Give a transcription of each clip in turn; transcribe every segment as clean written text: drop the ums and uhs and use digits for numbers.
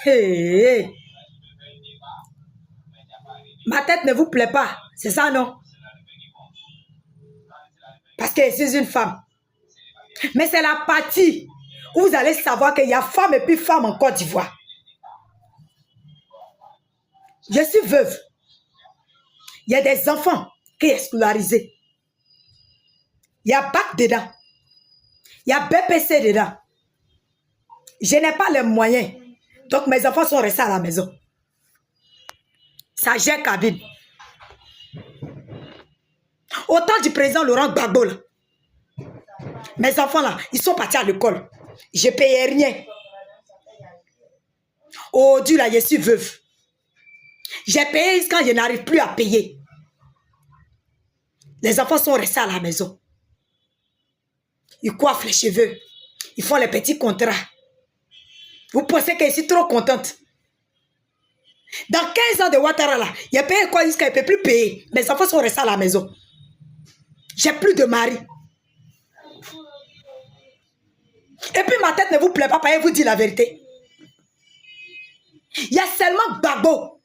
Hey. Ma tête ne vous plaît pas, c'est ça, non? Parce que je suis une femme. Mais c'est la partie où vous allez savoir qu'il y a femme et puis femme en Côte d'Ivoire. Je suis veuve. Il y a des enfants qui sont scolarisés. Il y a BAC dedans. Il y a BPC dedans. Je n'ai pas les moyens. Donc mes enfants sont restés à la maison. Ça gère cabine. Au temps du président Laurent Gbagbo, là, mes enfants là, ils sont partis à l'école. Je ne payais rien. Aujourd'hui là, je suis veuve. J'ai payé quand je n'arrive plus à payer. Les enfants sont restés à la maison. Ils coiffent les cheveux. Ils font les petits contrats. Vous pensez que je suis trop contente? Dans 15 ans de Ouattara, là, il a payé quoi jusqu'à il ne peut plus payer. Mes enfants sont restés à la maison. J'ai plus de mari. Et puis ma tête ne vous plaît pas, parce que je vous dis la vérité. Il y a seulement Gbagbo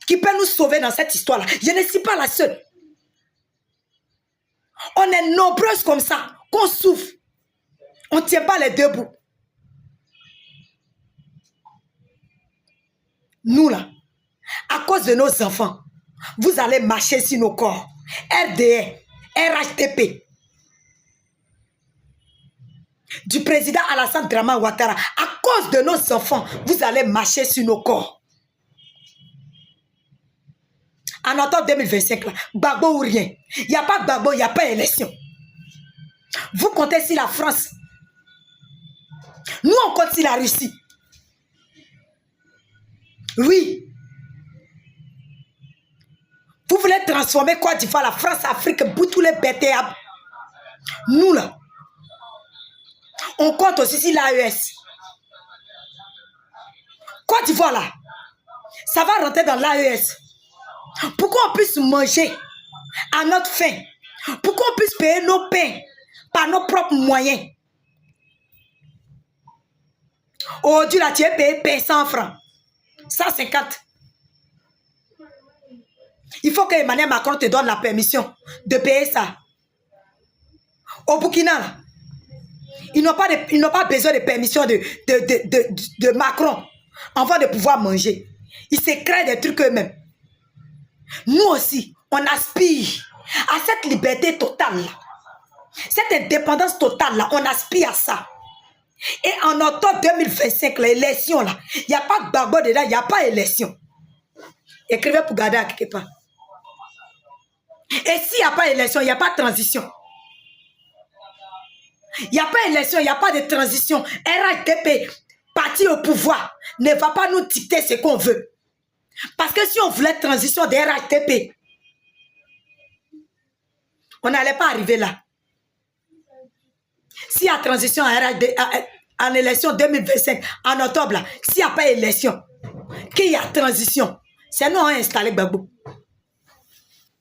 qui peut nous sauver dans cette histoire-là. Je ne suis pas la seule. On est nombreuses comme ça, qu'on souffre. On ne tient pas les deux bouts. Nous là, à cause de nos enfants, vous allez marcher sur nos corps. RDR, RHTP. Du président Alassane Dramane Ouattara. À cause de nos enfants, vous allez marcher sur nos corps. En octobre 2025, là, Gbagbo ou rien. Il n'y a pas Gbagbo, il n'y a pas élection. Vous comptez sur la France. Nous, on compte sur la Russie. Oui. Vous voulez transformer Côte d'Ivoire, la France, Afrique, pour tous les bêtes. Nous, là, on compte aussi sur l'AES. Côte d'Ivoire, là, ça va rentrer dans l'AES. Pour qu'on puisse manger à notre faim. Pour qu'on puisse payer nos pains par nos propres moyens. Aujourd'hui, là, tu es payé 100 francs. 150. Il faut que Emmanuel Macron te donne la permission de payer ça. Au Burkina, là, ils n'ont pas besoin de permission de Macron avant de pouvoir manger. Ils se créent des trucs eux-mêmes. Nous aussi, on aspire à cette liberté totale-là. Cette indépendance totale-là, on aspire à ça. Et en octobre 2025, l'élection, là, il n'y a pas de Gbagbo dedans, il n'y a pas d'élection. Écrivez pour garder à quelque part. Et s'il n'y a pas d'élection, il n'y a pas de transition. Il n'y a pas d'élection, il n'y a pas de transition. RHDP, parti au pouvoir, ne va pas nous dicter ce qu'on veut. Parce que si on voulait transition de RHDP, on n'allait pas arriver là. S'il y a transition en élection 2025, en octobre, s'il n'y a pas d'élection, qu'il y a transition, c'est nous on a installé Gbagbo.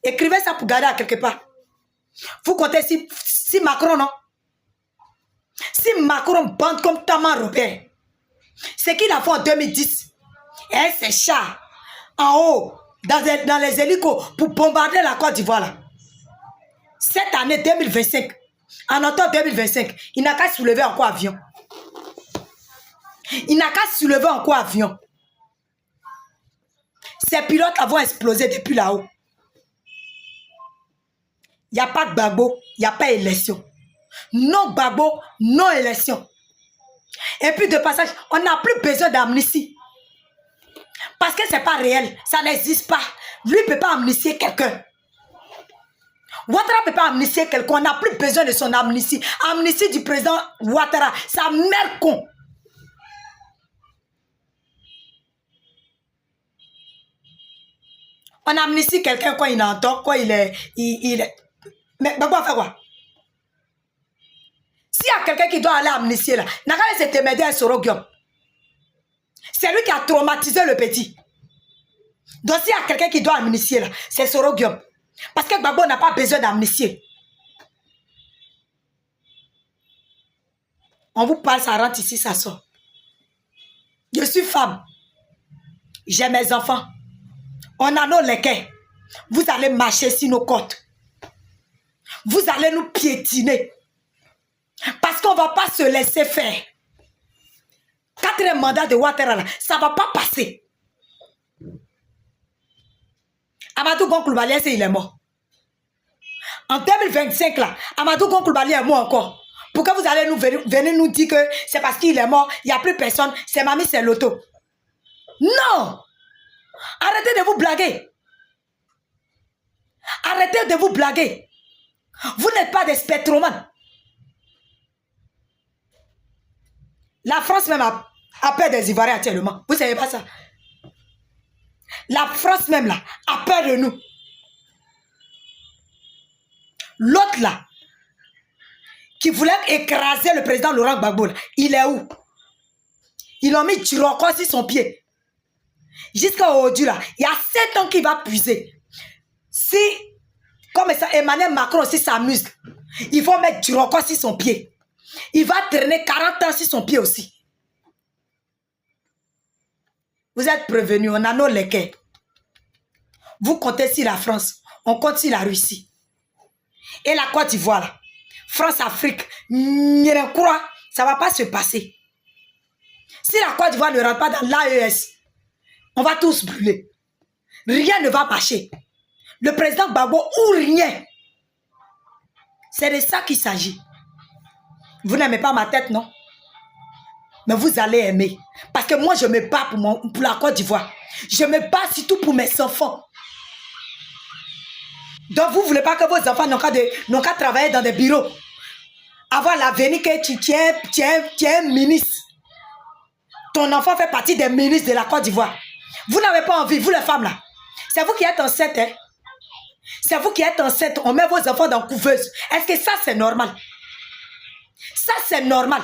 Écrivez ça pour garder à quelque part. Vous comptez si Macron, non? Si Macron bande comme Taman Robert, ce qu'il a fait en 2010, et ses chars en haut, dans les hélicos, pour bombarder la Côte d'Ivoire. Cette année 2025, en octobre 2025, il n'a qu'à soulever encore avion. Il n'a qu'à soulever encore avion. Ces pilotes vont exploser depuis là-haut. Il n'y a pas de Gbagbo, il n'y a pas d'élection. Non Gbagbo, non élection. Et puis de passage, on n'a plus besoin d'amnistie. Parce que ce n'est pas réel, ça n'existe pas. Lui ne peut pas amnistier quelqu'un. Ouattara ne peut pas amnistier quelqu'un, on n'a plus besoin de son amnistie. Amnistie du président Ouattara, sa mère con. On amnistie quelqu'un quand il entend, quand il est... Mais Gbagbo a fait quoi? S'il y a quelqu'un qui doit aller amnistier là, n'a qu'à laisser te mettre un Sorogium. C'est lui qui a traumatisé le petit. Donc s'il y a quelqu'un qui doit amnistier là, c'est Sorogium. Parce que Gbagbo n'a pas besoin d'amnistier. On vous parle, ça rentre ici, ça sort. Je suis femme. J'ai mes enfants. On a nos lequets. Vous allez marcher sur nos côtes. Vous allez nous piétiner. Parce qu'on ne va pas se laisser faire. 4e mandat de Ouattara, ça ne va pas passer. Amadou Gon Coulibaly, il est mort. En 2025, là, Amadou Gon Coulibaly est mort encore. Pourquoi vous allez venir nous dire que c'est parce qu'il est mort, il n'y a plus personne, c'est mamie, c'est l'auto. Non! Arrêtez de vous blaguer. Arrêtez de vous blaguer. Vous n'êtes pas des spectromanes. La France même a peur des Ivoiriens actuellement. Vous ne savez pas ça? La France même là a peur de nous. L'autre là, qui voulait écraser le président Laurent Gbagbo, il est où? Ils l'ont mis du record sur son pied. Jusqu'à aujourd'hui là, il y a 7 ans qu'il va puiser. Si, comme ça, Emmanuel Macron aussi s'amuse, ils vont mettre du record sur son pied. Il va traîner 40 ans sur son pied aussi. Vous êtes prévenus, on a nos lequets. Vous comptez sur la France, on compte sur la Russie. Et la Côte d'Ivoire, France-Afrique, ça ne va pas se passer. Si la Côte d'Ivoire ne rentre pas dans l'AES, on va tous brûler. Rien ne va marcher. Le président Gbagbo ou rien. C'est de ça qu'il s'agit. Vous n'aimez pas ma tête, non? Mais vous allez aimer. Parce que moi, je me bats pour la Côte d'Ivoire. Je me bats surtout pour mes enfants. Donc, vous ne voulez pas que vos enfants n'ont qu'à travailler dans des bureaux. Avoir l'avenir que tu es un ministre. Ton enfant fait partie des ministres de la Côte d'Ivoire. Vous n'avez pas envie, vous les femmes là. C'est vous qui êtes enceinte, hein? C'est vous qui êtes enceinte. On met vos enfants dans couveuse. Est-ce que ça, c'est normal? Ça, c'est normal.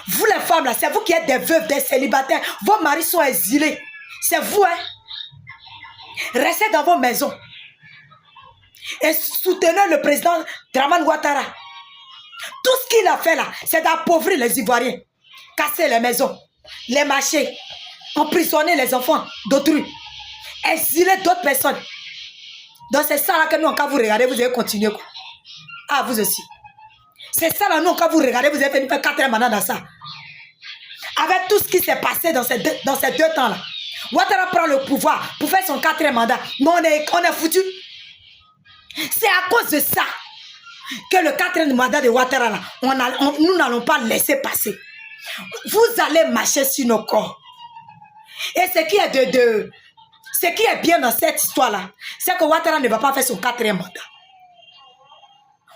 Vous les femmes là, c'est vous qui êtes des veuves, des célibataires. Vos maris sont exilés. C'est vous, hein? Restez dans vos maisons. Et soutenez le président Dramane Ouattara. Tout ce qu'il a fait là, c'est d'appauvrir les Ivoiriens. Casser les maisons, les marchés, emprisonner les enfants d'autrui, exiler d'autres personnes. Donc c'est ça là que nous, quand vous regardez, vous allez continuer. Quoi. Ah, vous aussi. C'est ça là, nous, quand vous regardez, vous avez fait 4e mandat dans ça. Avec tout ce qui s'est passé dans ces deux temps là. Ouattara prend le pouvoir pour faire son 4e mandat. Mais on est foutu. C'est à cause de ça que le 4e mandat de Ouattara là, nous n'allons pas laisser passer. Vous allez marcher sur nos corps. Et ce qui est bien dans cette histoire là, c'est que Ouattara ne va pas faire son 4e mandat.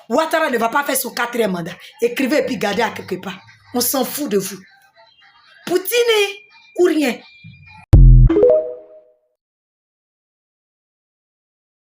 Ouattara ne va pas faire son 4e mandat. Écrivez et puis gardez à quelque part. On s'en fout de vous. Poutine ou rien.